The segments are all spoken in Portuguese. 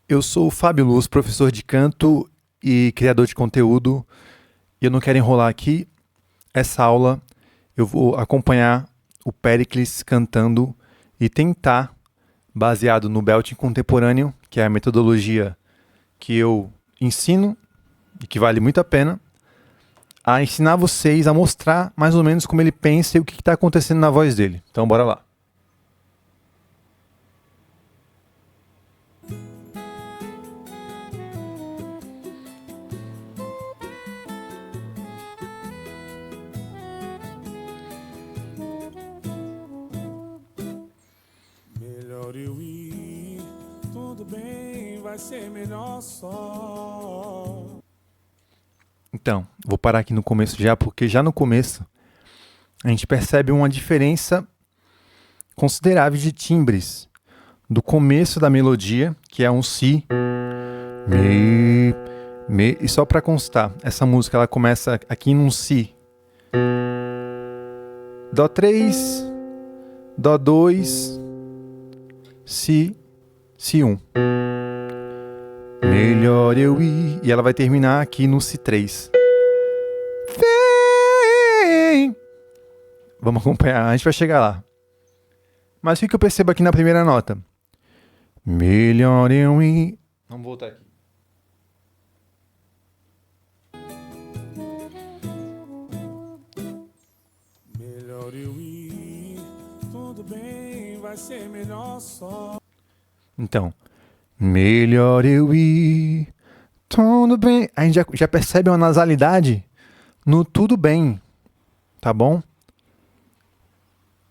Eu sou o Fábio Luz, professor de canto e criador de conteúdo. E eu não quero enrolar aqui. Essa aula eu vou acompanhar o Péricles cantando e tentar, baseado no belting contemporâneo, que é a metodologia que eu ensino e que vale muito a pena, a ensinar vocês a mostrar mais ou menos como ele pensa e o que está acontecendo na voz dele. Então bora lá. Melhor eu ir, tudo bem, vai ser melhor só. Então, vou parar aqui no começo já, porque já no começo a gente percebe uma diferença considerável de timbres do começo da melodia, que é um Si, Mi, e só para constar, essa música ela começa aqui num Si, Dó 3, Dó 2, Si, Si1. Melhor eu ir, e ela vai terminar aqui no Si3. Vem! Vamos acompanhar, a gente vai chegar lá. Mas o que eu percebo aqui na primeira nota? Melhor eu ir. Vamos voltar aqui. Melhor eu ir, tudo bem, vai ser melhor só. Então, melhor eu ir. Tudo bem. A gente já percebe uma nasalidade no tudo bem. Tá bom?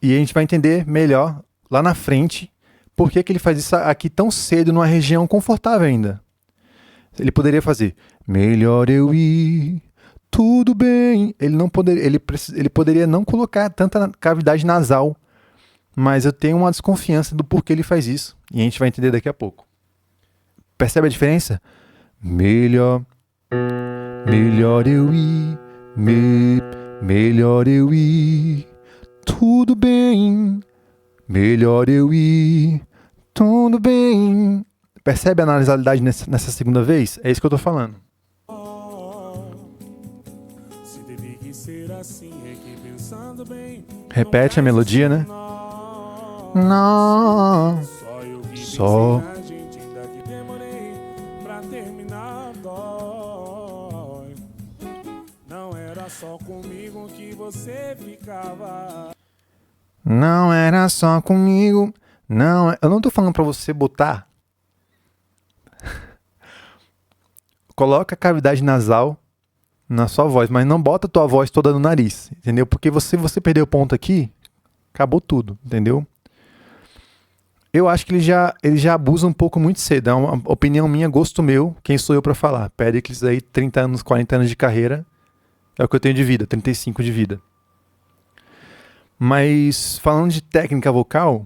E a gente vai entender melhor lá na frente por que ele faz isso aqui tão cedo numa região confortável ainda. Ele poderia fazer melhor eu ir, tudo bem. Ele poderia não colocar tanta cavidade nasal, mas eu tenho uma desconfiança do porquê ele faz isso. E a gente vai entender daqui a pouco. Percebe a diferença? Melhor eu ir, melhor eu ir, tudo bem, melhor eu ir, tudo bem. Percebe a nasalidade nessa segunda vez? É isso que eu tô falando. Se teve que ser assim, é que pensando bem. Repete a melodia, né? Não. Só eu que Só. pensei na gente, ainda que demorei pra terminar, dói. Não era só comigo que você ficava. Não era só comigo. Não, eu não tô falando pra você botar. Coloca a cavidade nasal na sua voz, mas não bota a tua voz toda no nariz, entendeu? Porque você perder o ponto aqui, acabou tudo, entendeu? Eu acho que ele já abusa um pouco muito cedo. É uma opinião minha, gosto meu. Quem sou eu pra falar? Péricles aí, 30 anos, 40 anos de carreira. É o que eu tenho de vida, 35 de vida. Mas falando de técnica vocal,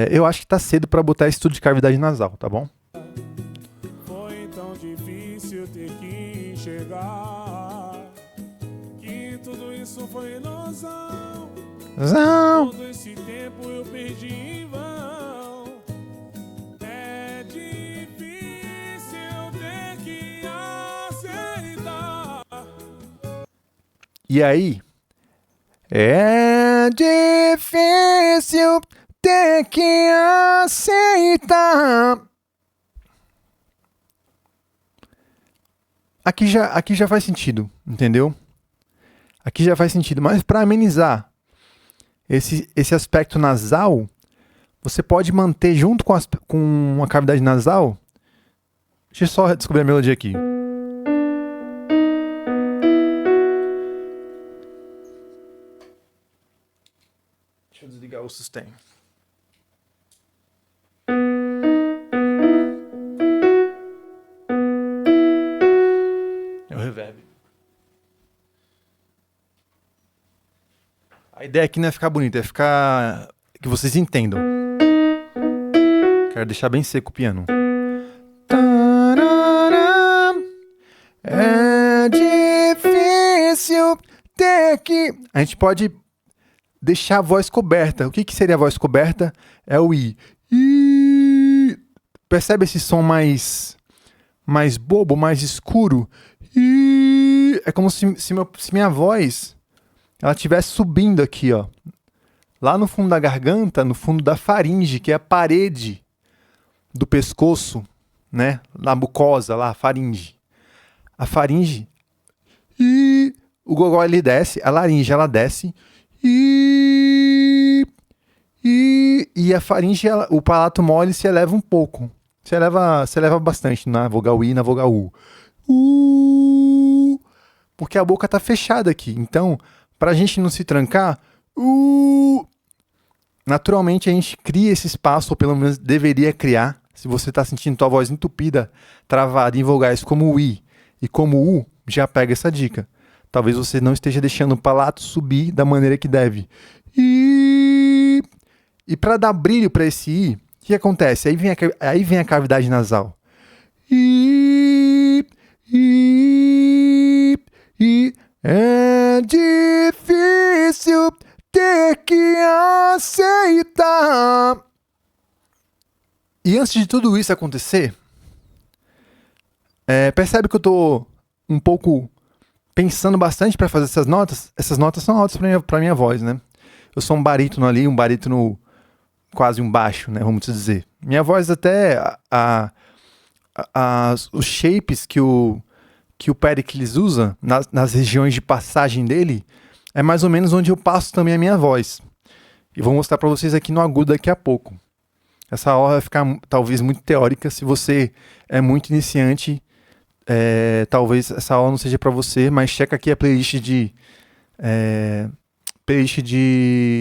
eu acho que tá cedo pra botar esse estudo de cavidade nasal, tá bom? Foi tão difícil ter que enxergar que tudo isso foi ilusão. Zão. Todo esse tempo eu perdi em vão. É difícil ter que aceitar. E aí? É difícil ter que aceitar. Aqui já faz sentido, entendeu? Aqui já faz sentido, mas para amenizar esse aspecto nasal, você pode manter junto com a cavidade nasal. Deixa eu só descobrir a melodia aqui. Deixa eu desligar o sustain. É o reverb. A ideia aqui não é ficar bonito, é ficar... que vocês entendam. Quero deixar bem seco o piano. É difícil ter que... A gente pode deixar a voz coberta. O que seria a voz coberta? É o I. percebe esse som mais bobo, mais escuro? E é como se minha voz ela estivesse subindo aqui, ó. Lá no fundo da garganta, no fundo da faringe, que é a parede do pescoço, né? Na mucosa, lá, a faringe. A faringe. E o gogó ele desce, a laringe ela desce. E a faringe, o palato mole se eleva um pouco. Se eleva bastante na vogal I e na vogal U. Porque a boca tá fechada aqui. Então, pra gente não se trancar, naturalmente a gente cria esse espaço, ou pelo menos deveria criar. Se você tá sentindo tua voz entupida, travada em vogais como o I e como o U, já pega essa dica. Talvez você não esteja deixando o palato subir da maneira que deve. E para dar brilho para esse I, o que acontece? Aí vem a cavidade nasal. É difícil ter que aceitar. E antes de tudo isso acontecer, percebe que eu tô um pouco pensando bastante para fazer essas notas. Essas notas são altas para minha voz, né? Eu sou um barítono ali, um barítono quase um baixo, né? Vamos dizer. Minha voz até os shapes que o Pericles usa nas regiões de passagem dele é mais ou menos onde eu passo também a minha voz. E vou mostrar para vocês aqui no agudo daqui a pouco. Essa aula vai ficar talvez muito teórica. Se você é muito iniciante, talvez essa aula não seja para você, mas checa aqui a playlist de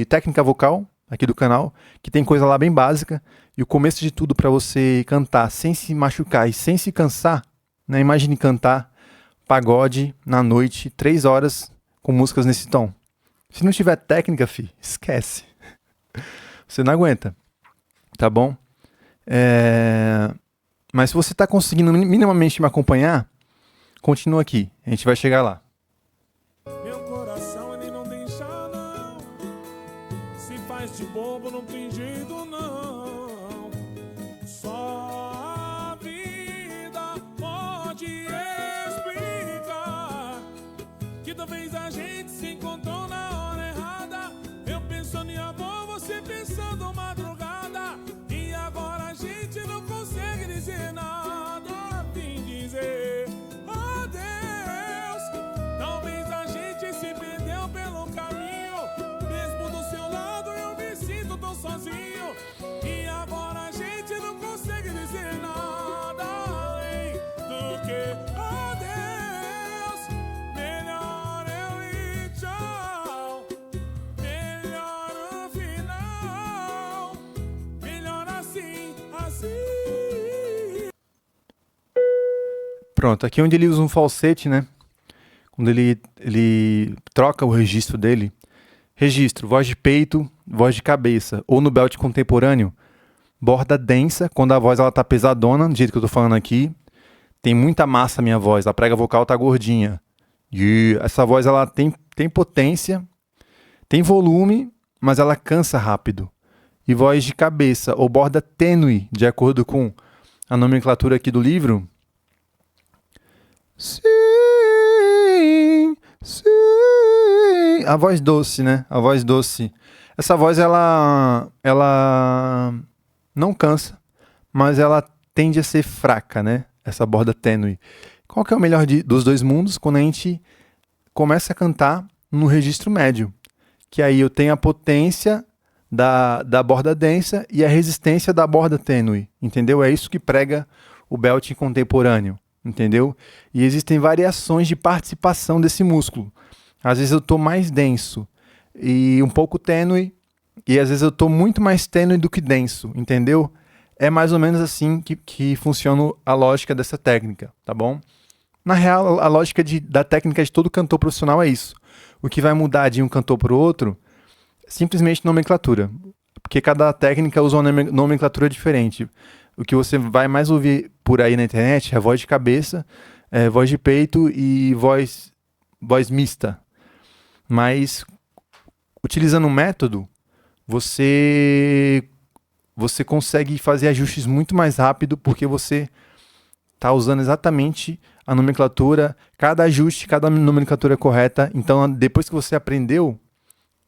técnica vocal aqui do canal, que tem coisa lá bem básica. E o começo de tudo para você cantar sem se machucar e sem se cansar, né? Imagine cantar pagode na noite, 3 horas com músicas nesse tom. Se não tiver técnica, esquece. Você não aguenta, tá bom? Mas se você está conseguindo minimamente me acompanhar, continua aqui, a gente vai chegar lá. Meu coração ele não deixa não, se faz de bobo não tem jeito não, só a vida pode explicar que talvez a gente se encontrou na hora errada, eu pensando em amor, você pensando madrugada, e agora a gente não consegue dizer nada, vim dizer adeus. Talvez a gente se perdeu pelo caminho, mesmo do seu lado eu me sinto tão sozinho, e agora a gente não consegue dizer nada além do que adeus. Melhor eu ir tchau, melhor o final, melhor assim, assim. Pronto, aqui é onde ele usa um falsete, né? Quando ele troca o registro dele. Registro, voz de peito, voz de cabeça. Ou no belt contemporâneo, borda densa, quando a voz ela tá pesadona, do jeito que eu tô falando aqui. Tem muita massa a minha voz, a prega vocal tá gordinha. E essa voz ela tem potência, tem volume, mas ela cansa rápido. E voz de cabeça, ou borda tênue, de acordo com a nomenclatura aqui do livro. Sim, sim. A voz doce, né? A voz doce. Essa voz, ela não cansa, mas ela tende a ser fraca, né? Essa borda tênue. Qual que é o melhor dos dois mundos? Quando a gente começa a cantar no registro médio. Que aí eu tenho a potência da borda densa e a resistência da borda tênue. Entendeu? É isso que prega o belting contemporâneo. Entendeu? E existem variações de participação desse músculo. Às vezes eu estou mais denso e um pouco tênue, e às vezes eu estou muito mais tênue do que denso, entendeu? É mais ou menos assim que funciona a lógica dessa técnica, tá bom? Na real, a lógica da técnica de todo cantor profissional é isso. O que vai mudar de um cantor para o outro é simplesmente nomenclatura, porque cada técnica usa uma nomenclatura diferente. O que você vai mais ouvir por aí na internet é voz de cabeça, voz de peito e voz mista. Mas, utilizando um método, você você consegue fazer ajustes muito mais rápido porque você está usando exatamente a nomenclatura, cada ajuste, cada nomenclatura correta. Então, depois que você aprendeu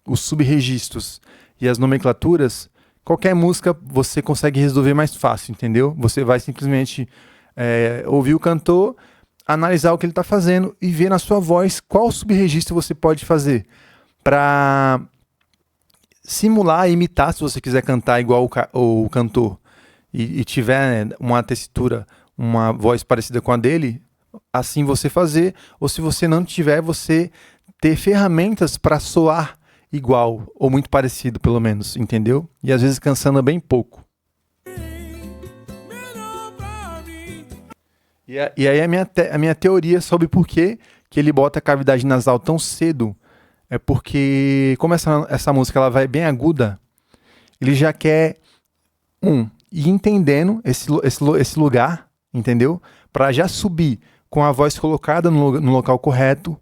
os sub-registros e as nomenclaturas, qualquer música você consegue resolver mais fácil, entendeu? Você vai simplesmente ouvir o cantor, analisar o que ele está fazendo e ver na sua voz qual sub-registro você pode fazer para simular, imitar, se você quiser cantar igual o cantor e tiver, né, uma tessitura, uma voz parecida com a dele, assim você fazer, ou se você não tiver, você ter ferramentas para soar igual, ou muito parecido pelo menos, entendeu? E às vezes cansando bem pouco. E aí a minha teoria sobre por que ele bota a cavidade nasal tão cedo é porque, como essa música ela vai bem aguda, ele já quer, ir entendendo esse lugar, entendeu? Para já subir com a voz colocada no local correto,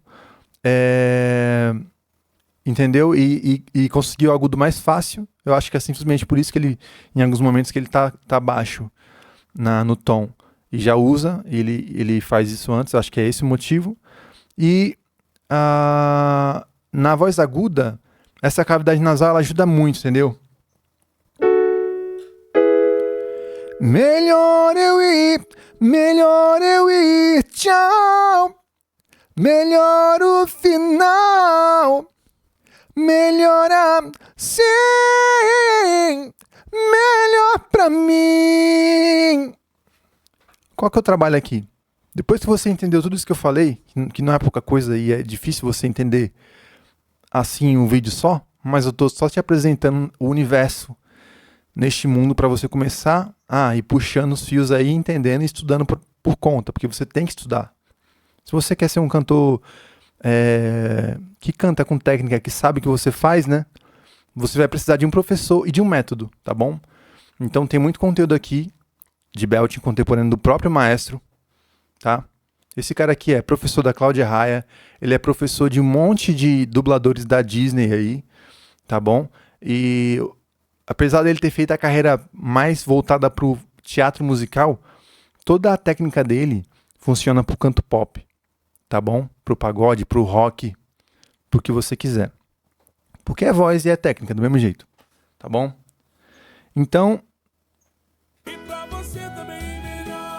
entendeu? E conseguir o agudo mais fácil. Eu acho que é simplesmente por isso que ele, em alguns momentos, que ele tá baixo no tom. E já usa, ele faz isso antes, acho que é esse o motivo. E na voz aguda, essa cavidade nasal ela ajuda muito, entendeu? Melhor eu ir, tchau. Melhor o final. Melhor assim. Melhor pra mim. Qual que é o trabalho aqui? Depois que você entendeu tudo isso que eu falei, que não é pouca coisa e é difícil você entender assim um vídeo só, mas eu tô só te apresentando o universo neste mundo para você começar a ir puxando os fios aí, entendendo e estudando por conta, porque você tem que estudar. Se você quer ser um cantor que canta com técnica, que sabe o que você faz, né? Você vai precisar de um professor e de um método, tá bom? Então tem muito conteúdo aqui de belting contemporâneo do próprio maestro, tá? Esse cara aqui é professor da Cláudia Raia, ele é professor de um monte de dubladores da Disney aí, tá bom? E apesar dele ter feito a carreira mais voltada pro teatro musical, toda a técnica dele funciona pro canto pop, tá bom? Pro pagode, pro rock, pro que você quiser. Porque é voz e é técnica, do mesmo jeito, tá bom? Então,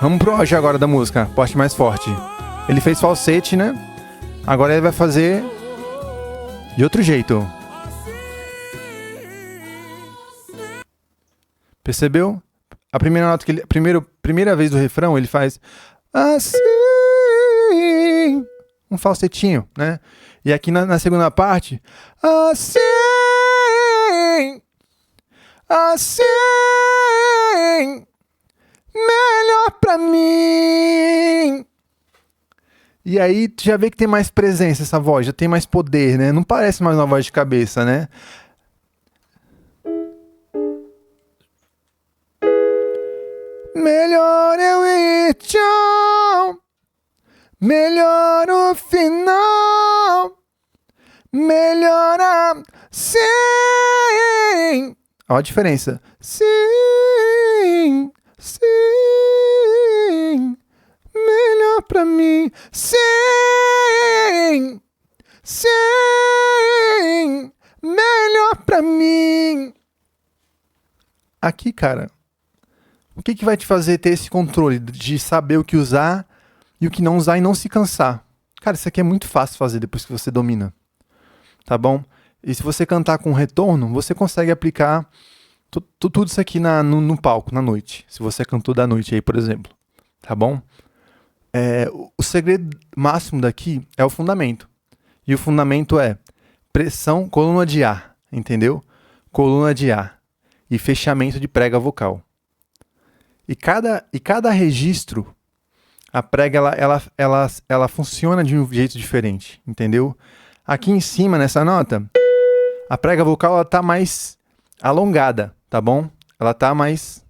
vamos pro auge agora da música, parte mais forte. Ele fez falsete, né? Agora ele vai fazer de outro jeito. Percebeu? A primeira nota que ele, primeira vez do refrão, ele faz assim, um falsetinho, né? E aqui na segunda parte, assim, assim, melhor pra mim. E aí tu já vê que tem mais presença essa voz, já tem mais poder, né? Não parece mais uma voz de cabeça, né? Melhor eu ir, tchau. Melhor o final. Melhor assim. Olha a diferença. Sim, sim. Melhor pra mim. Sim, sim. Melhor pra mim. Aqui, cara, o que vai te fazer ter esse controle de saber o que usar e o que não usar e não se cansar? Cara, isso aqui é muito fácil fazer depois que você domina, tá bom? E se você cantar com retorno, você consegue aplicar tudo isso aqui no palco, na noite. Se você é cantor da noite aí, por exemplo, tá bom? O segredo máximo daqui é o fundamento. E o fundamento é pressão, coluna de ar, entendeu? Coluna de ar e fechamento de prega vocal. E cada registro, a prega ela funciona de um jeito diferente, entendeu? Aqui em cima, nessa nota, a prega vocal ela tá mais alongada, tá bom? Ela tá mais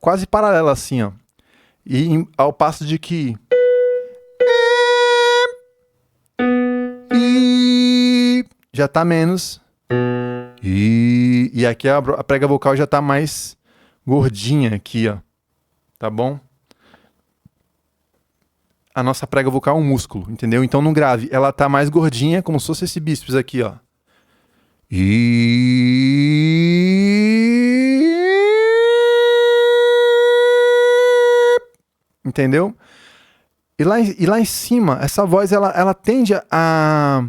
quase paralela assim, ó. E ao passo de que já tá menos E aqui a prega vocal já tá mais gordinha aqui, ó. Tá bom? A nossa prega vocal é um músculo, entendeu? Então no grave ela tá mais gordinha, como se fosse esse bíceps aqui, ó. Entendeu? E lá em cima, essa voz ela tende a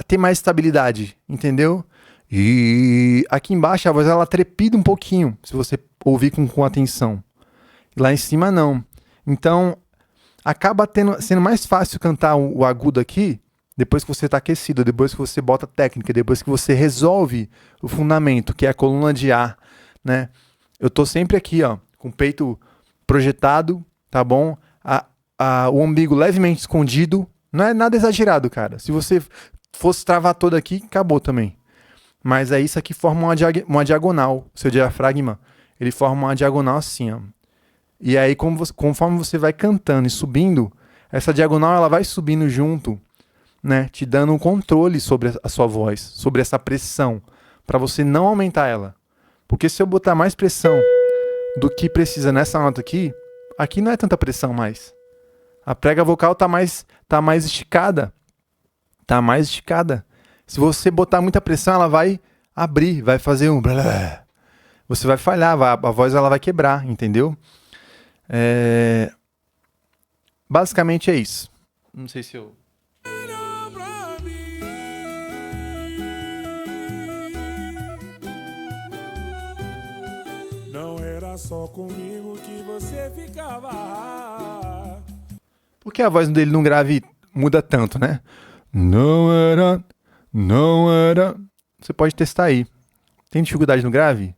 ter mais estabilidade, entendeu? E aqui embaixo a voz ela trepida um pouquinho, se você ouvir com atenção. E lá em cima não. Então acaba sendo mais fácil cantar o agudo aqui depois que você está aquecido, depois que você bota técnica, depois que você resolve o fundamento, que é a coluna de ar, né? Eu tô sempre aqui, ó, com o peito projetado, tá bom? O umbigo levemente escondido. Não é nada exagerado, cara. Se você fosse travar todo aqui, acabou também. Mas aí isso aqui forma uma diagonal. O seu diafragma, ele forma uma diagonal assim, ó. E aí, conforme você vai cantando e subindo, essa diagonal ela vai subindo junto, né? Te dando um controle sobre a sua voz, sobre essa pressão, para você não aumentar ela. Porque se eu botar mais pressão do que precisa nessa nota aqui não é tanta pressão mais. A prega vocal tá mais esticada. Tá mais esticada. Se você botar muita pressão, ela vai abrir, vai fazer um... Você vai falhar, a voz ela vai quebrar, entendeu? Basicamente é isso. Não sei se eu... Não era só comigo que você ficava. Por que a voz dele no grave muda tanto, né? Não era. Você pode testar aí. Tem dificuldade no grave?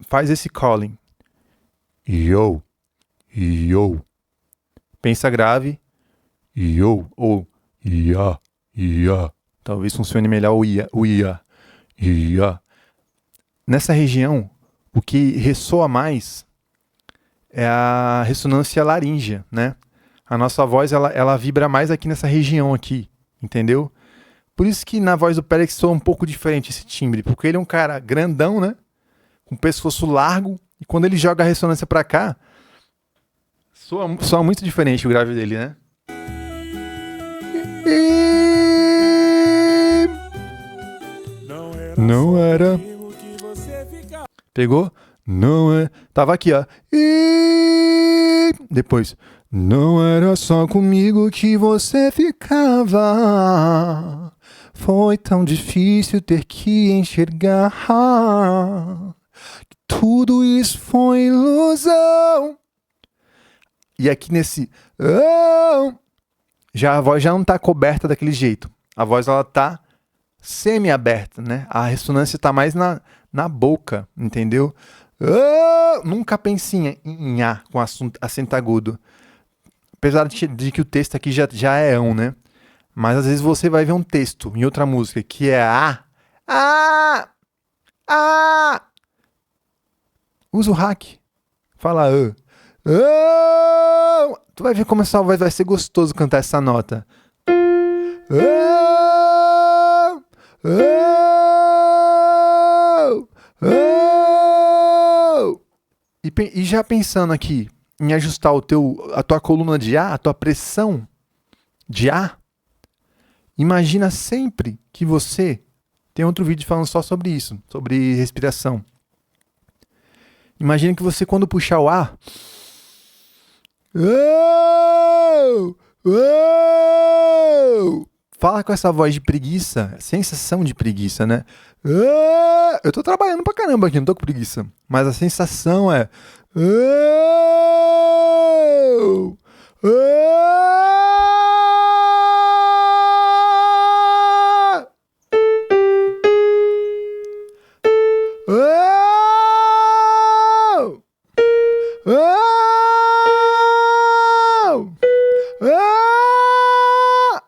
Faz esse calling. Yo. Pensa grave. Yo. Ou ia. Talvez funcione melhor o ia. Nessa região, o que ressoa mais é a ressonância laríngea, né? A nossa voz, ela vibra mais aqui nessa região aqui, entendeu? Por isso que na voz do Pélix soa um pouco diferente esse timbre, porque ele é um cara grandão, né? Com pescoço largo, e quando ele joga a ressonância pra cá, soa muito diferente o grave dele, né? Não era. Pegou? Não é. Tava aqui, ó. Depois. Não era só comigo que você ficava. Foi tão difícil ter que enxergar. Tudo isso foi ilusão. E aqui nesse... a voz já não tá coberta daquele jeito. A voz ela tá semi-aberta, né? A ressonância tá mais na boca, entendeu? Nunca pense em A com acento agudo. Apesar de que o texto aqui já é né? Mas às vezes você vai ver um texto em outra música que é A. Usa o hack. Fala Tu vai ver como essa voz vai ser gostoso cantar essa nota. E já pensando aqui em ajustar a tua coluna de ar, a tua pressão de ar, imagina sempre que você tem outro vídeo falando só sobre isso, sobre respiração. Imagina que você, quando puxar o ar, fala com essa voz de preguiça, sensação de preguiça, né? Eu tô trabalhando pra caramba aqui, não tô com preguiça. Mas a sensação é...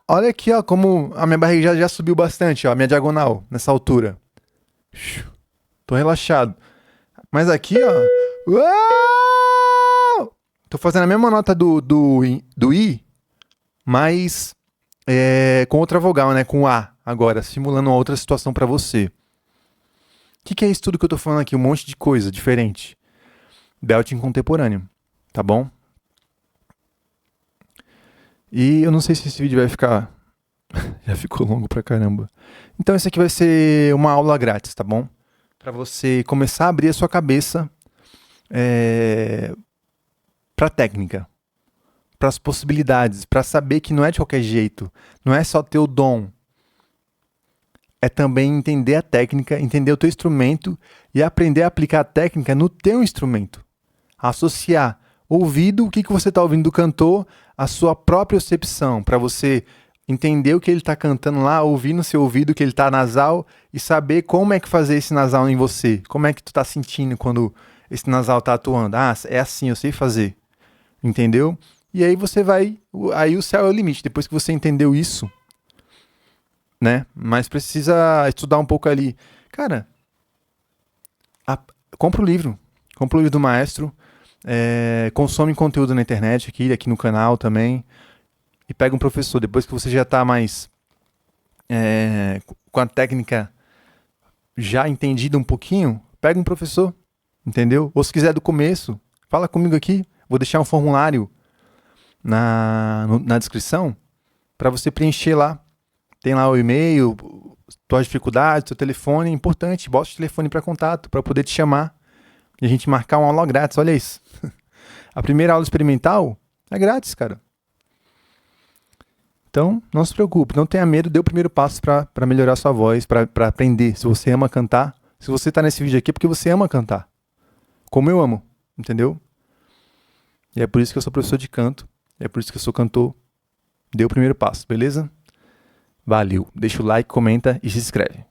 Olha aqui, ó, como a minha barriga já subiu bastante, ó, a minha diagonal, nessa altura. Tô relaxado. Mas aqui, ó... Tô fazendo a mesma nota do I, mas com outra vogal, né? Com A. agora, simulando uma outra situação para você. O que é isso tudo que eu tô falando aqui? Um monte de coisa diferente. Belting contemporâneo, tá bom? E eu não sei se esse vídeo vai ficar... Já ficou longo pra caramba. Então esse aqui vai ser uma aula grátis, tá bom? Para você começar a abrir a sua cabeça para técnica, para as possibilidades, para saber que não é de qualquer jeito, não é só ter o dom, é também entender a técnica, entender o teu instrumento e aprender a aplicar a técnica no teu instrumento, associar ouvido, o que você está ouvindo do cantor, a sua própria percepção, para você entender o que ele está cantando lá, ouvir no seu ouvido que ele está nasal e saber como é que fazer esse nasal em você, como é que tu está sentindo quando esse nasal está atuando. Ah, é assim, eu sei fazer, entendeu? E aí você vai, aí o céu é o limite, depois que você entendeu isso, né? Mas precisa estudar um pouco ali. Cara, compra o livro do maestro, consome conteúdo na internet, aqui no canal também, e pega um professor. Depois que você já está mais com a técnica já entendida um pouquinho, pega um professor, entendeu? Ou se quiser do começo, fala comigo aqui, vou deixar um formulário na descrição para você preencher lá. Tem lá o e-mail, tuas dificuldades, teu telefone, é importante, bota o telefone para contato, para poder te chamar e a gente marcar uma aula grátis, olha isso. A primeira aula experimental é grátis, cara. Então, não se preocupe, não tenha medo, dê o primeiro passo para melhorar sua voz, para aprender. Se você ama cantar, se você está nesse vídeo aqui é porque você ama cantar, como eu amo, entendeu? E é por isso que eu sou professor de canto, é por isso que eu sou cantor. Dê o primeiro passo, beleza? Valeu, deixa o like, comenta e se inscreve.